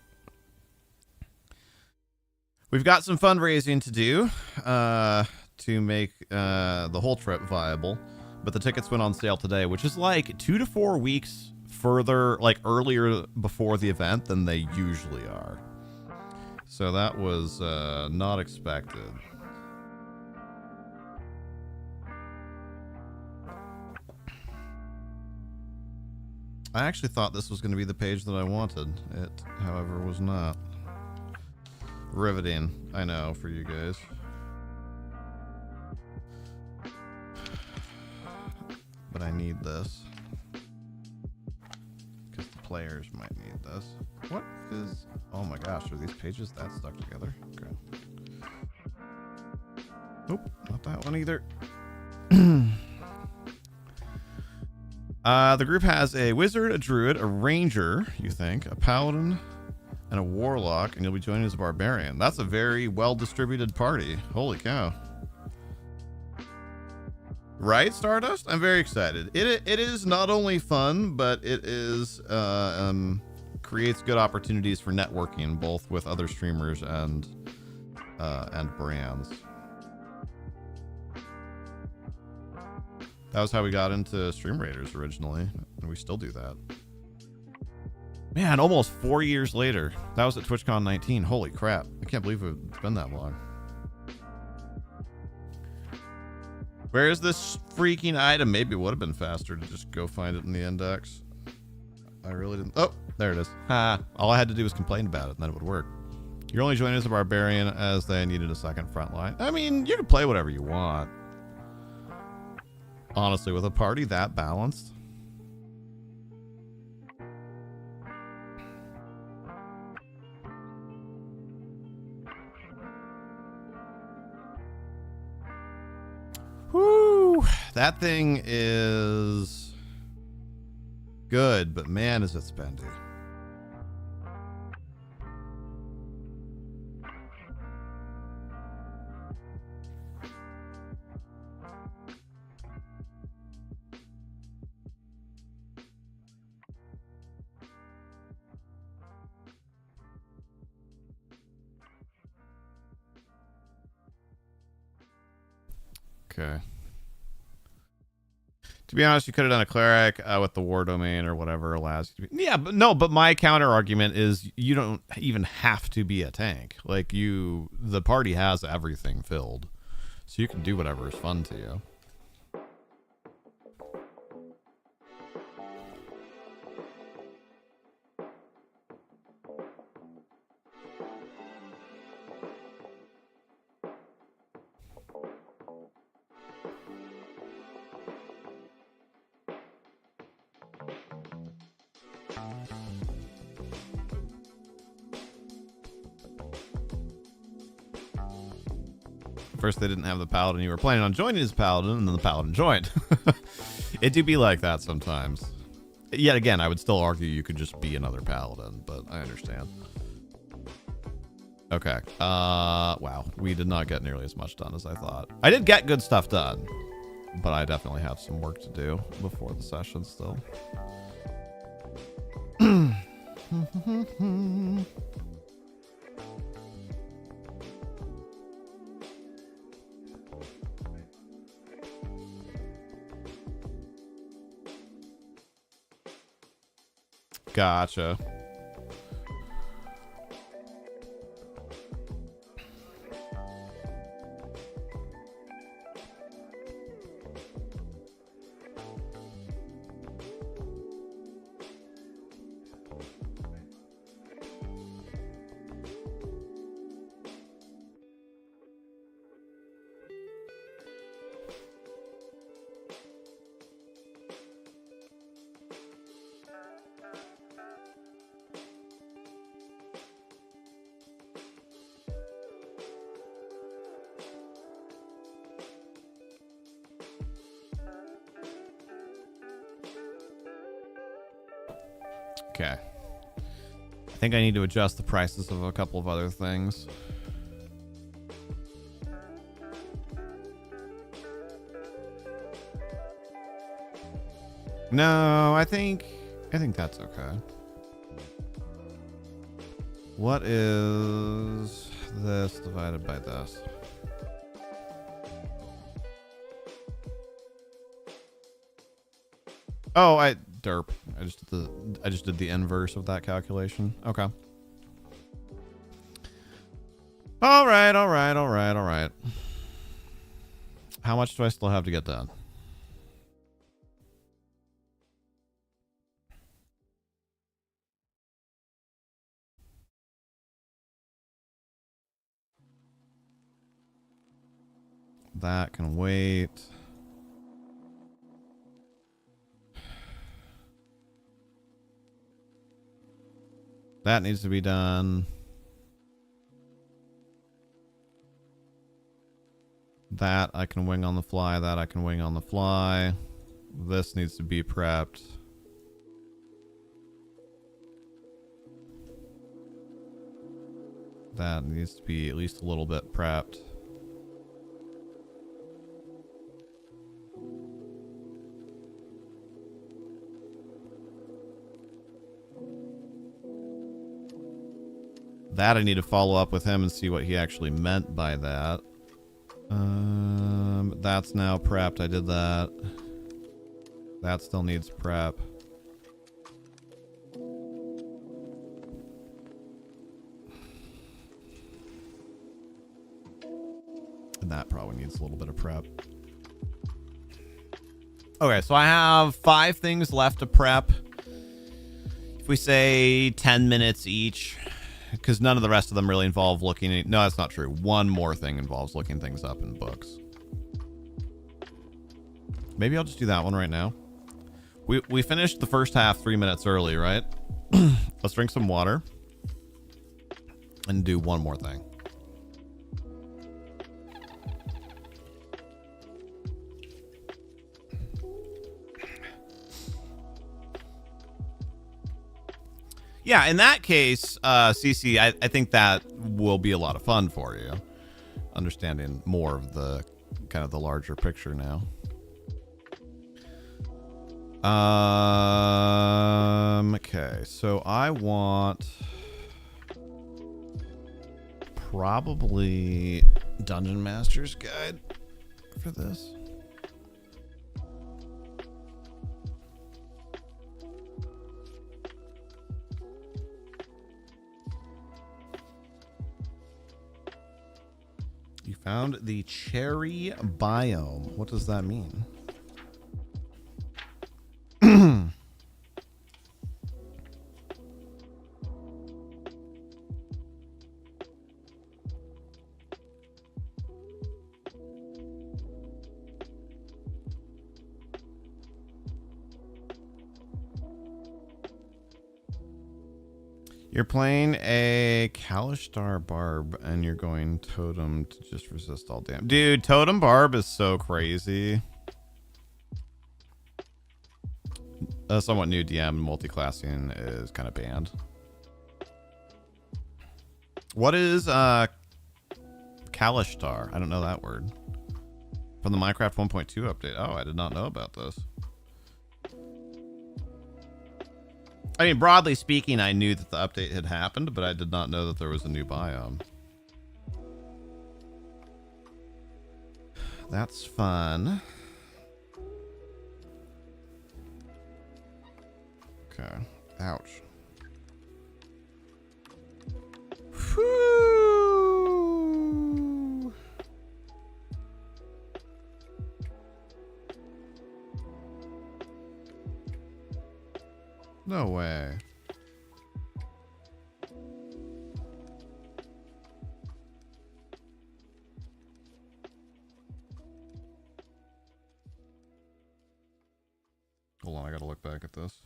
We've got some fundraising to do to make the whole trip viable, but the tickets went on sale today, which is like 2 to 4 weeks further, like earlier before the event than they usually are. So that was not expected. I actually thought this was going to be the page that I wanted. It, however, was not. Riveting, I know, for you guys. But I need this. Because the players might need this. What is... Oh my gosh, are these pages that stuck together? Okay. Nope, not that one either. The group has a wizard, a druid, a ranger, you think, a paladin, and a warlock, and you'll be joining as a barbarian. That's a very well-distributed party. Holy cow. Right, Stardust? I'm very excited. It is not only fun, but it is creates good opportunities for networking, both with other streamers and brands. That was how we got into Stream Raiders originally, and we still do that. Man, almost 4 years later. That was at TwitchCon 19. Holy crap. I can't believe it's been that long. Where is this freaking item? Maybe it would have been faster to just go find it in the index. I really didn't. Oh, there it is. Ha. All I had to do was complain about it, and then it would work. You're only joining as a barbarian as they needed a second front line. I mean, you can play whatever you want. Honestly, with a party that balanced. Whoo! That thing is good, but man, is it spendy. Okay. To be honest, you could have done a cleric with the war domain or whatever allows you to be. Yeah, but no, but my counter argument is you don't even have to be a tank. Like the party has everything filled. So you can do whatever is fun to you. First they didn't have the paladin you were planning on joining as paladin, and then the paladin joined. It do be like that sometimes. Yet again, I would still argue you could just be another paladin, but I understand. Okay. Wow. We did not get nearly as much done as I thought. I did get good stuff done, but I definitely have some work to do before the session still. Gotcha. Okay. I think I need to adjust the prices of a couple of other things. No, I think that's okay. What is this divided by this? Oh, derp. I just did the inverse of that calculation. Okay. All right. How much do I still have to get done? That can wait. That needs to be done. That I can wing on the fly. That I can wing on the fly. This needs to be prepped. That needs to be at least a little bit prepped. That I need to follow up with him and see what he actually meant by that. That's now prepped. I did that. That still needs prep. And that probably needs a little bit of prep. Okay, so I have 5 things left to prep. If we say 10 minutes each, because none of the rest of them really involve looking at... No, that's not true. One more thing involves looking things up in books. Maybe I'll just do that one right now. We finished the first half 3 minutes early, right? Let's drink some water and do one more thing. Yeah, in that case, CC, I think that will be a lot of fun for you. Understanding more of the kind of the larger picture now. Okay, so I want probably Dungeon Masters guide for this. You found the cherry biome. What does that mean? You're playing a Kalishtar Barb and you're going Totem to just resist all damage. Dude, Totem Barb is so crazy. A somewhat new DM multi-classing is kind of banned. What is Kalishtar? I don't know that word. From the Minecraft 1.2 update. Oh, I did not know about this. I mean, broadly speaking, I knew that the update had happened, but I did not know that there was a new biome. That's fun. Okay. Ouch. Whew. No way. Hold on, I gotta look back at this.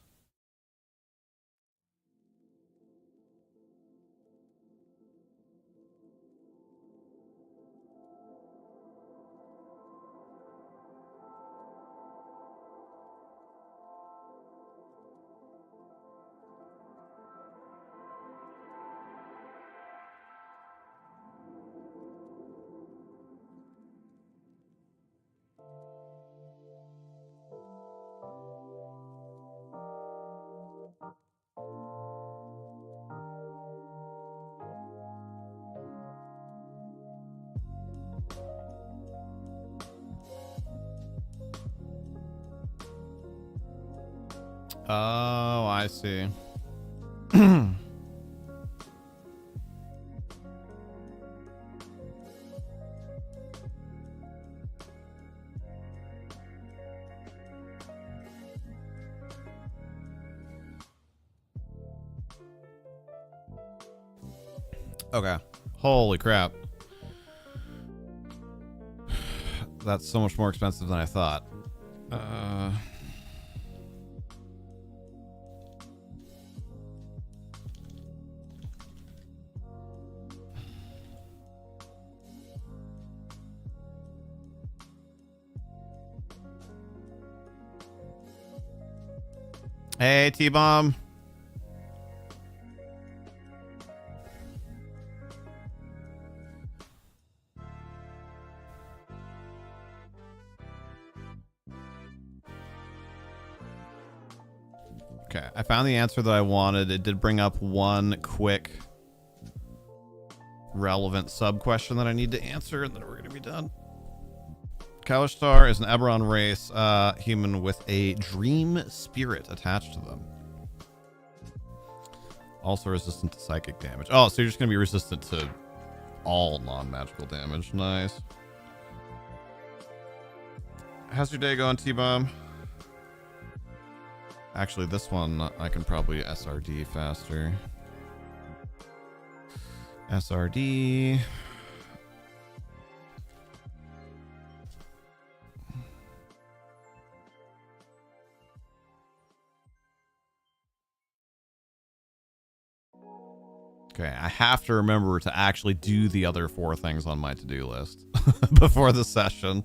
Oh, I see. Okay. Holy crap. That's so much more expensive than I thought. Hey, T-Bomb. Okay, I found the answer that I wanted. It did bring up one quick relevant sub question that I need to answer, and then we're gonna be done. Kalishtar is an Eberron race, human with a dream spirit attached to them. Also resistant to psychic damage. Oh, so you're just gonna be resistant to all non-magical damage. Nice. How's your day going, T-Bomb? Actually, this one I can probably SRD faster. SRD. Okay, I have to remember to actually do the other 4 things on my to-do list before the session.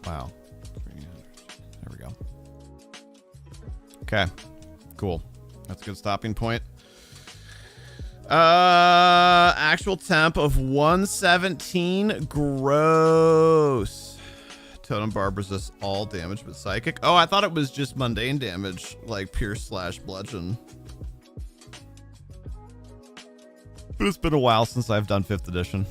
Wow. There we go. Okay. Cool. That's a good stopping point. Actual temp of 117. Gross. Totem Barb resists all damage but psychic. Oh, I thought it was just mundane damage, like pierce / bludgeon. But it's been a while since I've done 5th edition.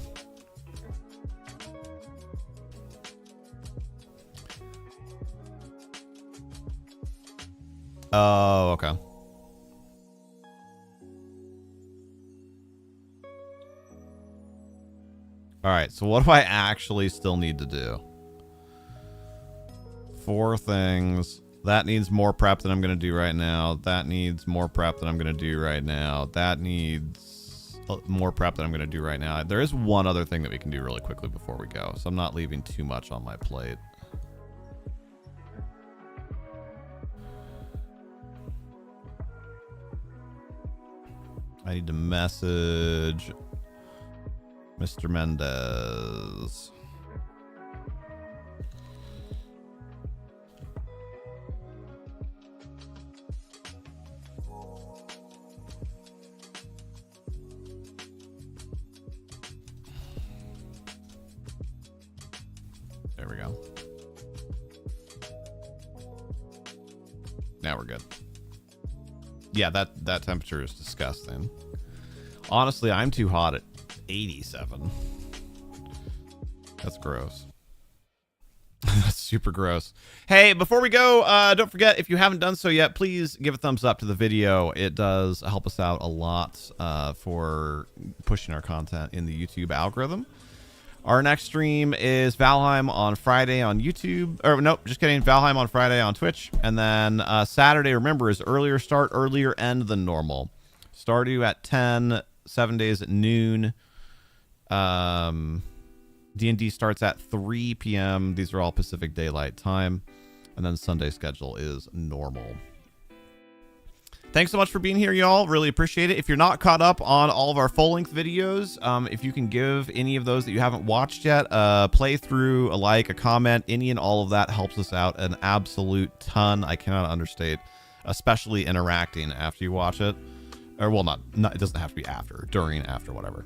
Oh, okay. All right, so what do I actually still need to do? 4 things. That needs more prep than I'm going to do right now. That needs more prep than I'm going to do right now. That needs more prep than I'm going to do right now. There is one other thing that we can do really quickly before we go, so I'm not leaving too much on my plate. I need to message Mr. Mendez. There we go. Now we're good. Yeah, that temperature is disgusting. Honestly, I'm too hot at 87. That's gross. That's super gross. Hey, before we go, don't forget, if you haven't done so yet, please give a thumbs up to the video. It does help us out a lot for pushing our content in the YouTube algorithm. Our next stream is Valheim on Friday on YouTube. Or nope, just kidding. Valheim on Friday on Twitch. And then Saturday, remember, is earlier start, earlier end than normal. Stardew at 10, 7 days at noon. D&D starts at 3 p.m. These are all Pacific Daylight Time. And then Sunday schedule is normal. Thanks so much for being here, y'all. Really appreciate it. If you're not caught up on all of our full-length videos, if you can give any of those that you haven't watched yet, play through, a like, a comment, any and all of that helps us out an absolute ton. I cannot understate, especially interacting after you watch it. or well, not it doesn't have to be after, during, after, whatever.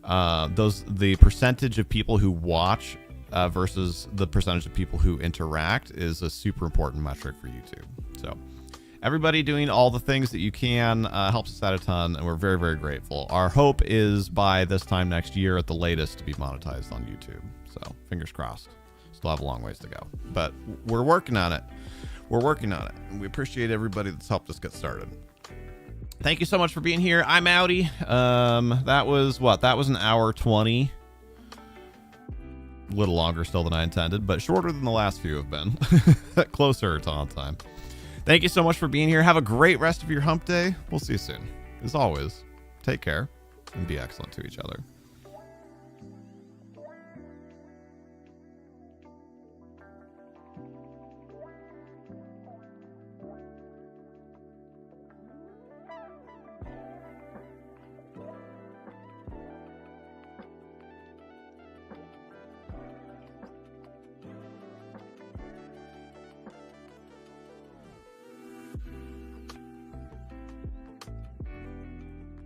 The percentage of people who watch versus the percentage of people who interact is a super important metric for YouTube. So everybody doing all the things that you can helps us out a ton, and we're very, very grateful. Our hope is by this time next year at the latest to be monetized on YouTube. So fingers crossed. Still have a long ways to go, but we're working on it. We're working on it. And we appreciate everybody that's helped us get started. Thank you so much for being here. I'm Outy. That was what? That was an hour 20. A little longer still than I intended, but shorter than the last few have been. Closer to on time. Thank you so much for being here. Have a great rest of your hump day. We'll see you soon. As always, take care and be excellent to each other.